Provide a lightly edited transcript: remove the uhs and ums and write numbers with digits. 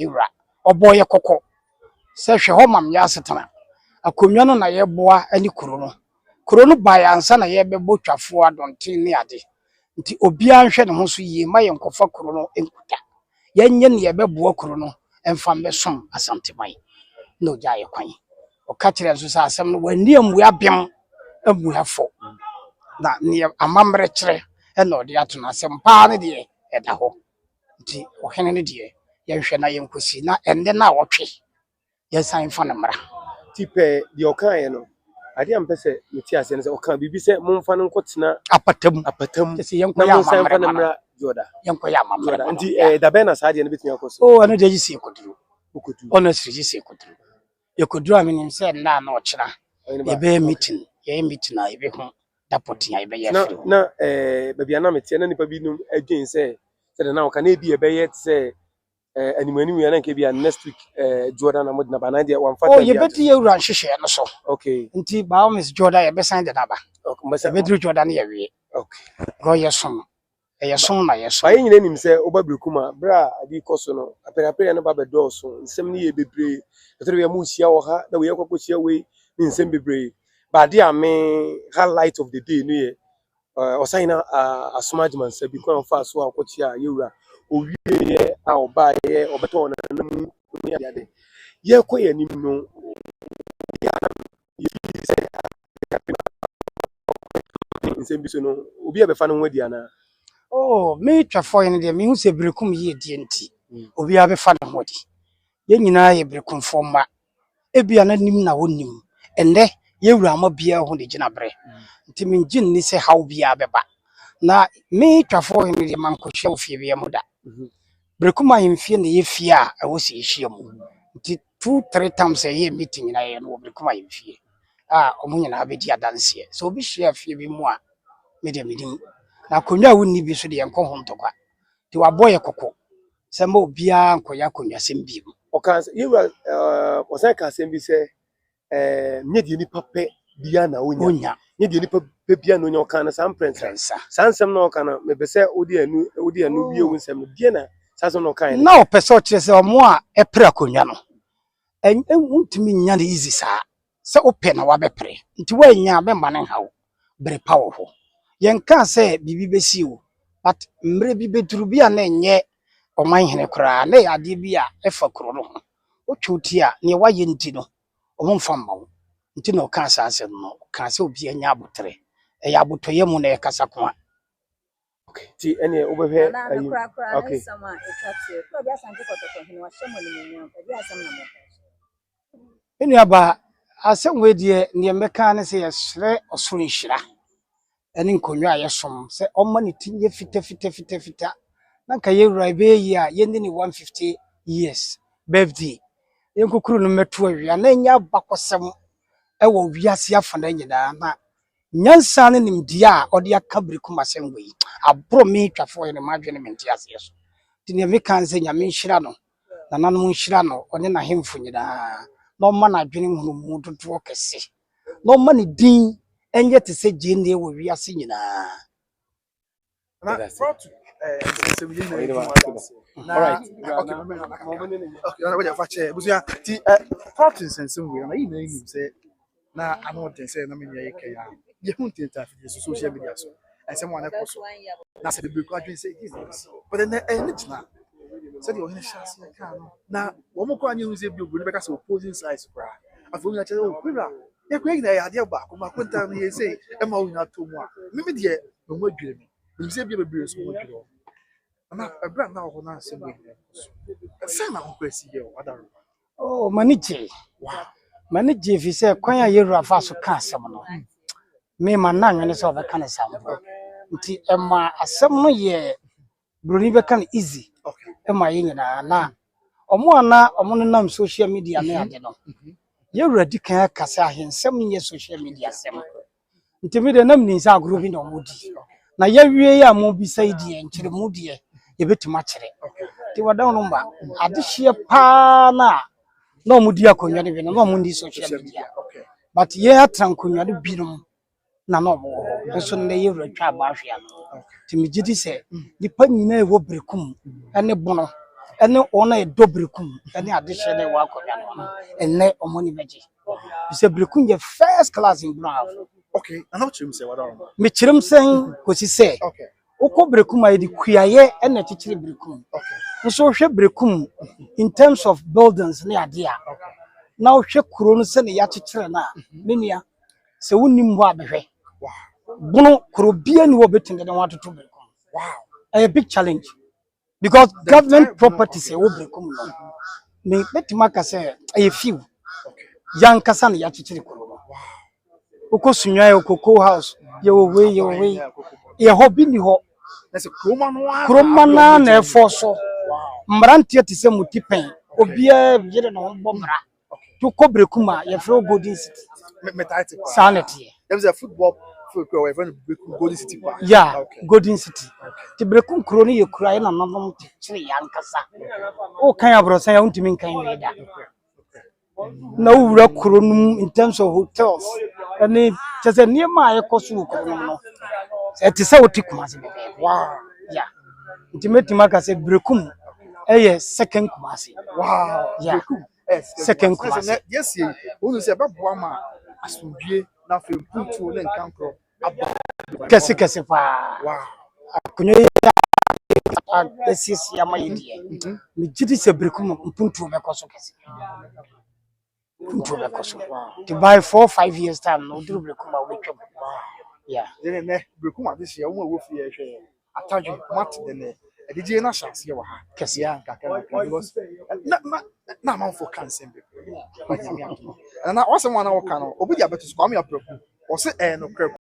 yura oboye koko se hwe ho mam ya setana akonwa no na ye boa ani kuro no ba ya ansa na ye bebo twafo adonten ne ade nti obi anhwe ne ho so yie ma ye nkofa kuro no enkuta yenye ne ye bebo kuro no emfa mbesom asanteman no jaye kwan o ka kire nso sa asem no wani amua bem amuafo na ne amamre kire e na ode ato na asem pa ne de eda ho nti ohene ne de ye hwe na ye nkosi na ende na wotwe ye san fa na mra tipe de okan no ade am pese meti ase ne se okan bibi se momfa no nkotena apatam se ye nkoya amamre na mra joda ye nkoya amamre nti da be na sa de ne betumi akoso anu de jisi koduru ono siriji koduru ye koduru amini se na na ochira ye be meeting ye meeting na ye be ho dapot ya ye be ye firi na baby na meti na nipa bi no adwen se na okan na bi ye be ye se animu ya na nke bia next week Jordan amod na bana dia wan fata ye beti ye ura hwehwe no so okay nti ba Miss Jordan ye be sign the naba okay be dru Jordan ye wie okay go ye som ye som na ye som ba nyina nim se obabrekuma bra adi koso no apere no ba be doso nsem ne ye bebre etere ye mu hia wo ha na we ye kwakohia we ni nsem bebre ba dia me highlight of the day no ye osaina asomajman se bi kwa fa so akochia yewura owie ye a oba ye obeto na namu ya de ye koye nim no ya se nsem bi so no obi e be fa no ho dia na me twafo ye ne de me hu se brekum ye die nti obi a be fa ne ho di ye nyina ye brekum foma ebia na nim na wonim ende yewura ama bia ho de gina bre nti me ngin ni se haw bia beba na me twafo ye ne de man ko hwe ofie bia mu da brekum ayemfie na ye fie a wo se hie mu nti 2-3 times ye meeting na ye no brekum ayemfie omo nyina abedi adanse so obi hwe afie bi mu a me de medim na konwa wonni bi so de enko ho ntokwa ti waboye koko se ma obia nkoya konwa sem bi mu okan yewura osan ka sem bi se nye de nipa pe bia na onya nye de nipa pe bia na onya okan na sam prensa sansem na okan na me be se odi anu bi ewu nsem bia na sansem na okan na o pese o kire se omo a epre konwa no untimi nya de easy se ope na wabepre nti wanya be mane hawo bre pa wo ho yenka se bibi besi wo but mre bi beduru bia na enye oman hene kura na ade bia efa kuro no ho otwuti a ne waye nti no omomfa mawo nti no ka asase no ka se obi anya abotre ya abotoye mu na e kasa ko a okay ti ene obehwe okay sama etwate ko bia sanke kototo hene wa hye mo ni nyam bia asam na mo enu aba asem we die ne meka ne se yesre osoro nhira eni nkonwa yesom se omma ne tinye fita na ka yewura be yi a yendi ni 150 years birthday yenkukuru no meto awia na nya bakosem ewo wiase afana nyina na nyansa ne nimdia ode aka brekum asem we abro me twafo ne madwene menti ase so tine me kan se nyame nhira no na nanom nhira no one na hemfo nyina no ma na adwene hunu mu dodo kese no ma ne din enye te se gende wo wiase nyina na all right okay na fache busia ti fortune sensem we na ina nim se na ano den se na menya yeke ya ye hunte ta fi social media so ensem wan ekoso na se be ko adwen se this but then na se the ohene chance ka no na wo mo ko anye hu se bi obu ni be ka se opposing sides bra afo mi na che o kwira ye kwira na ya de ba ko ma kwenta no ye se e ma wo na to mu a me de no mo adwire mi mi se bi be so mo adwire na ebra na ho na se bi se na ho kwesi ye o adaro manije manije fi se kwan ya yewura fa so ka asem no me ma na nwene se obeka ne sam nti ema asem no ye broni beka ne easy ema ye nyina na omo ana omo no nam social media na ade no yewura di kan akasa ahensem nye social media sem nti me de nam ni sa agro bi na omo di na yewie ya mo bi sai die nkire mu die ye betuma kire ti wada no mba ade hie pa na omo di akonwa de bi na omo ndi social media but ye atrankonwa de bi no na no omo nso ne yewura twa ba hwea ti me gidi se nipa nyina e wo brekum ene bono ene ona e dobrekum ene adehye ne wa akɔdwa no ene omoni beji se brekum ye first class in brown Okay, and how to say what are me kyerem sen kosi se okay, ukɔ brekum ayi di kuyaye ene kyekyere brekum okay, nso hwɛ brekum in terms of buildings ne ade a okay. na hwɛ kuro no se ne ya kyekyere na menua se wonim ho abehwɛ Wow, bunu kuro bia ni wo betinde ne watoto brekum wow. a big challenge because government properties e wo brekum no me betima ka se e few Okay. yankasa ne ya kyekyere kuro no ukɔ sunwa ye koko house ye wo we ye ho bi ni ho That's a chroma no. kroma na efo so mbrante te se mutipen obia yire no ho bobra to kobrekuma ye fro golden city Metallic. sanity There's a football for a friend Golden City Park. yeah Okay. golden city ti brekum kro no ye kura na nanom te kire yankasa o kan abrosan ya untimi kan we da na wura kro no in terms of hotels ani chese niema aye koso kro no te se oti kumase bebe Wow, yeah ultimately maka say brekum eh second kumase wow. yeah Cool. Yes, second class. Yes, yes. When you say about Boama, Asubie, na fe putu le nkankro. kese pa Wow. kunyo asis ya mayidie mi jidi se brekum mpuntu be koso kese mpuntu be koso to buy 4-5 years time no duru brekum a we twem yeah Then Brekuma this year, we will fear. Ataju, mat, then a DJ na chance you ha. kese Yeah, because na man for cancer. And I also want to work on Obi Abetus come up. Or say, no crap.